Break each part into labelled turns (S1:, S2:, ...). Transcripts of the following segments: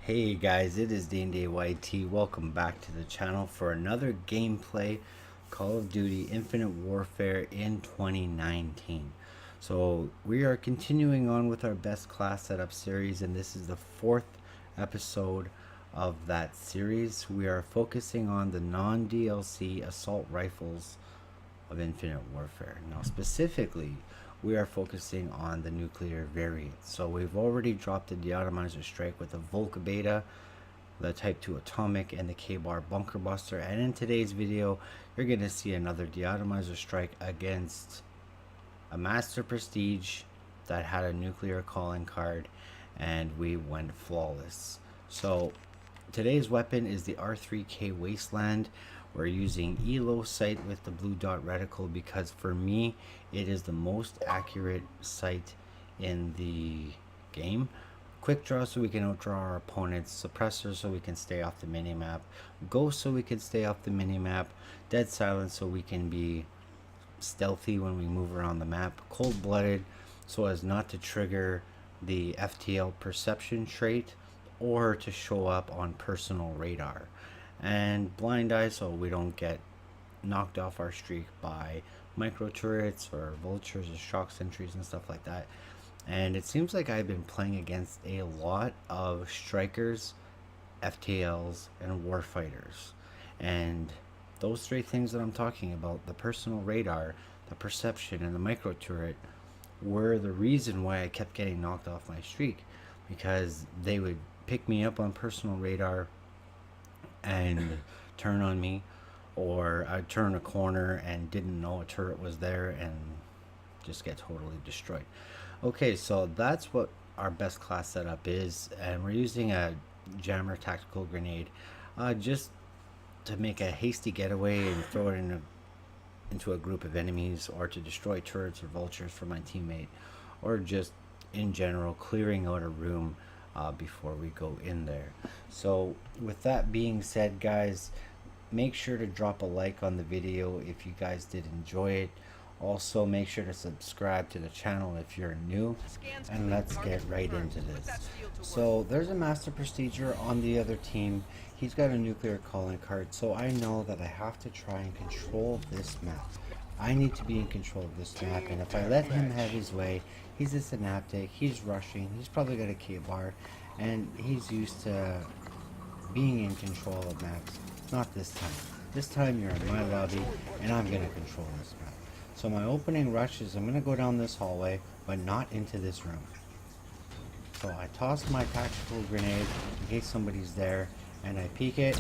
S1: Hey guys, it is DeinDein. Welcome back to the channel for another gameplay Call of Duty Infinite Warfare in 2019. So we are continuing on with our best class setup series, and this is the fourth episode of that series. We are focusing on the non-DLC assault rifles of Infinite Warfare. Now specifically, we are focusing on the nuclear variant. So we've already dropped the De-Atomizer strike with the Volk Beta, the Type 2 Atomic, and the K-Bar Bunker Buster. And in today's video, you're going to see another De-Atomizer strike against a Master Prestige that had a nuclear calling card, and we went flawless. So today's weapon is the R3K Wasteland. We're using ELO sight with the blue dot reticle because for me it is the most accurate sight in the game. Quick draw so we can outdraw our opponents, suppressor so we can stay off the minimap, ghost so we can stay off the minimap, dead silence so we can be stealthy when we move around the map, cold blooded so as not to trigger the FTL perception trait or to show up on personal radar, and blind eye so we don't get knocked off our streak by micro turrets or vultures or shock sentries and stuff like that. And it seems like I've been playing against a lot of strikers, FTLs, and warfighters, and those three things that I'm talking about, the personal radar, the perception, and the micro turret, were the reason why I kept getting knocked off my streak, because they would pick me up on personal radar and turn on me, or I'd turn a corner and didn't know a turret was there and just get totally destroyed. Okay, so that's what our best class setup is, and we're using a jammer tactical grenade just to make a hasty getaway and throw it into a group of enemies, or to destroy turrets or vultures for my teammate, or just in general clearing out a room before we go in there. So with that being said, guys, make sure to drop a like on the video if you guys did enjoy it. Also make sure to subscribe to the channel if you're new, and let's get right into this. So there's a Master Prestiger on the other team. He's got a nuclear calling card, so I know that I have to try and control this map. I need to be in control of this map, and if I let him have his way, he's a synaptic, he's rushing, he's probably got a K-bar, and he's used to being in control of maps. Not this time. This time you're in my lobby, and I'm going to control this map. So my opening rush is I'm going to go down this hallway, but not into this room. So I toss my tactical grenade in case somebody's there, and I peek it,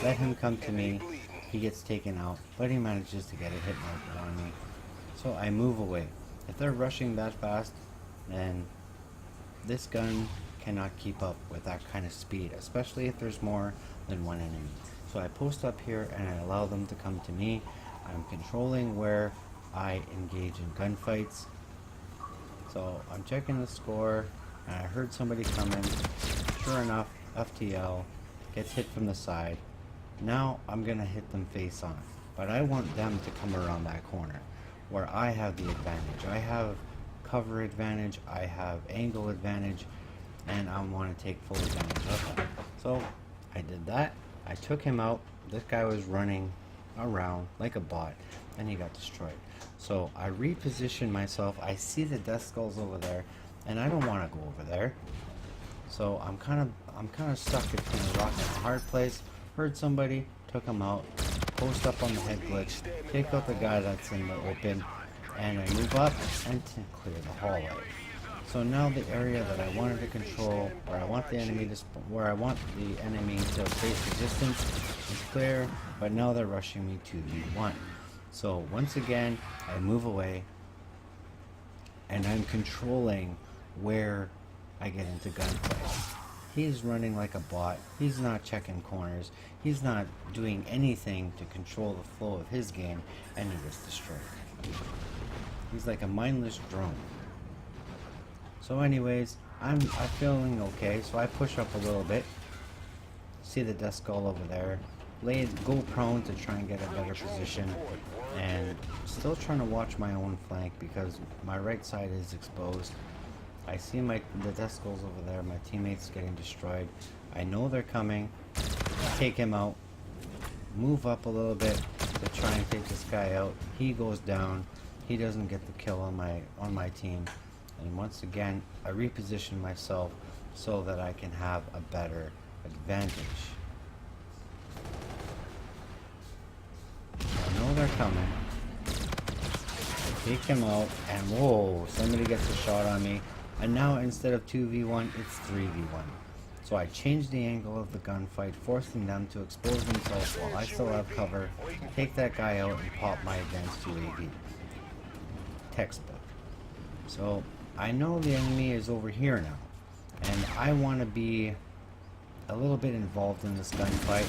S1: let him come to me. He gets taken out, but he manages to get a hit marker on me. So I move away. If they're rushing that fast, then this gun cannot keep up with that kind of speed, especially if there's more than one enemy. So I post up here and I allow them to come to me. I'm controlling where I engage in gunfights. So I'm checking the score, and I heard somebody coming. Sure enough, FTL gets hit from the side. Now I'm gonna hit them face on, but I want them to come around that corner where I have the advantage. I have cover advantage, I have angle advantage, and I want to take full advantage of that. So I did that. I took him out. This guy was running around like a bot, and he got destroyed. So I reposition myself. I see the death skulls over there, and I don't want to go over there. So I'm kind of stuck between a rock and a hard place. Heard somebody, took him out, post up on the head glitch, take out the guy that's in the open, and I move up and to clear the hallway. So now the area that I wanted to control, where I want the enemy to face resistance, is clear, but now they're rushing me 2v1. So once again, I move away, and I'm controlling where I get into gunfight. He's running like a bot. He's not checking corners. He's not doing anything to control the flow of his game, and he gets destroyed. He's like a mindless drone. So anyways, I'm feeling okay, so I push up a little bit. See the death skull over there. Go prone to try and get a better position, and still trying to watch my own flank because my right side is exposed. I see the Descos over there, my teammates getting destroyed. I know they're coming. Take him out. Move up a little bit to try and take this guy out. He goes down. He doesn't get the kill on my team. And once again, I reposition myself so that I can have a better advantage. I know they're coming. I take him out, and whoa, somebody gets a shot on me. And now instead of 2v1, it's 3v1. So I changed the angle of the gunfight, forcing them to expose themselves while I still have cover, take that guy out, and pop my advanced UAV. Textbook. So I know the enemy is over here now, and I want to be a little bit involved in this gunfight.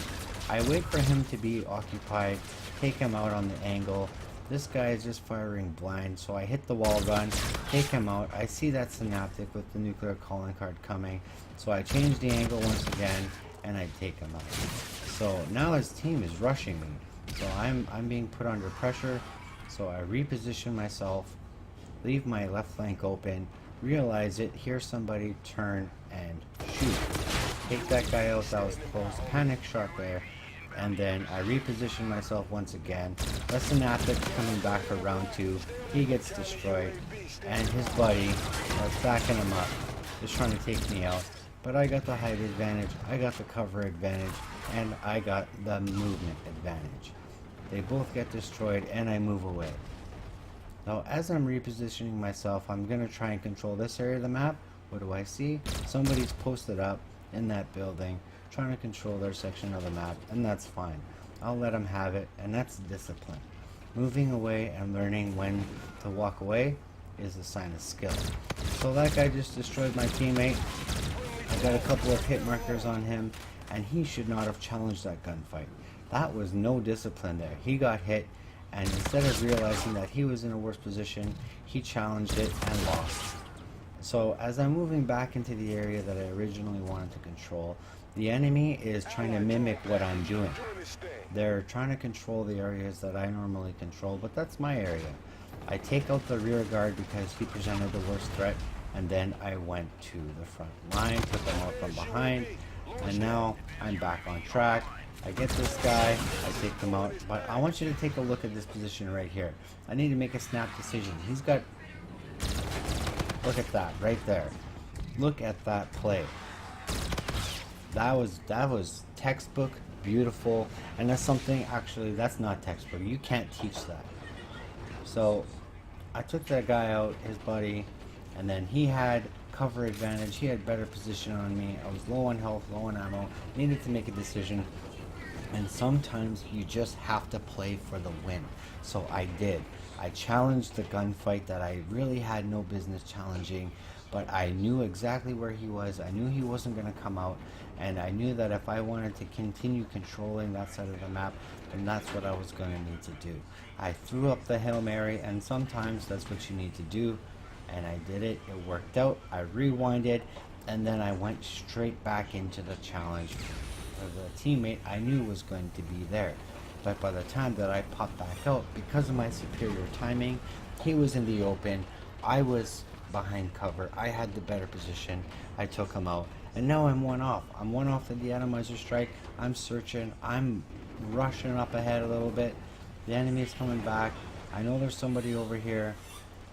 S1: I wait for him to be occupied, take him out on the angle. This guy is just firing blind, so I hit the wall run, take him out. I see that synaptic with the nuclear calling card coming, so I change the angle once again, and I take him out. So now his team is rushing me, so I'm being put under pressure. So I reposition myself, leave my left flank open, realize it, hear somebody, turn and shoot. Take that guy out, that was close, panic shot there. And then I reposition myself once again. The synaptic coming back for round 2. He gets destroyed. And his buddy, backing him up, is trying to take me out. But I got the height advantage, I got the cover advantage, and I got the movement advantage. They both get destroyed, and I move away. Now, as I'm repositioning myself, I'm going to try and control this area of the map. What do I see? Somebody's posted up in that building, trying to control their section of the map, and that's fine. I'll let them have it, and that's discipline. Moving away and learning when to walk away is a sign of skill. So that guy just destroyed my teammate. I got a couple of hit markers on him, and he should not have challenged that gunfight. That was no discipline there. He got hit, and instead of realizing that he was in a worse position, he challenged it and lost. So as I'm moving back into the area that I originally wanted to control, the enemy is trying to mimic what I'm doing. They're trying to control the areas that I normally control, but that's my area. I take out the rear guard because he presented the worst threat, and then I went to the front line, took him out from behind, and now I'm back on track. I get this guy, I take him out, but I want you to take a look at this position right here. I need to make a snap decision. He's got, look at that right there. Look at that play. That was textbook, beautiful, and that's something, actually, that's not textbook. You can't teach that. So I took that guy out, his buddy, and then he had cover advantage. He had better position on me. I was low on health, low on ammo, needed to make a decision. And sometimes you just have to play for the win. So I did. I challenged the gunfight that I really had no business challenging, but I knew exactly where he was. I knew he wasn't going to come out, and I knew that if I wanted to continue controlling that side of the map, then that's what I was going to need to do. I threw up the Hail Mary, and sometimes that's what you need to do, and I did it. It worked out. I rewinded, and then I went straight back into the challenge. The teammate I knew was going to be there, but by the time that I popped back out, because of my superior timing, he was in the open, I was behind cover, I had the better position, I took him out, and now I'm one off. I'm one off the De-Atomizer strike. I'm searching, I'm rushing up ahead a little bit. The enemy is coming back. I know there's somebody over here.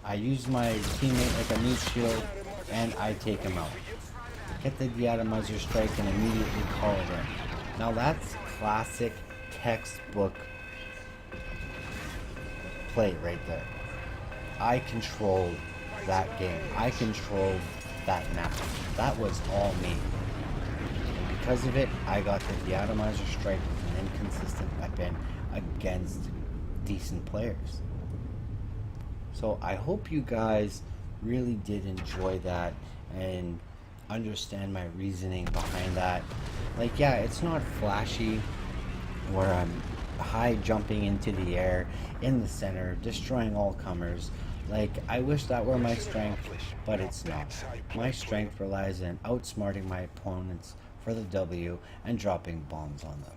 S1: I use my teammate like a meat shield, and I take him out. Get the De-Atomizer strike and immediately call it in. Now that's classic textbook play right there. I controlled that game. I controlled that map. That was all me. And because of it, I got the De-Atomizer strike with an inconsistent weapon against decent players. So I hope you guys really did enjoy that and understand my reasoning behind that. Like, yeah, it's not flashy where I'm high jumping into the air in the center, destroying all comers. Like, I wish that were my strength, but it's not. My strength relies in outsmarting my opponents for the W and dropping bombs on them.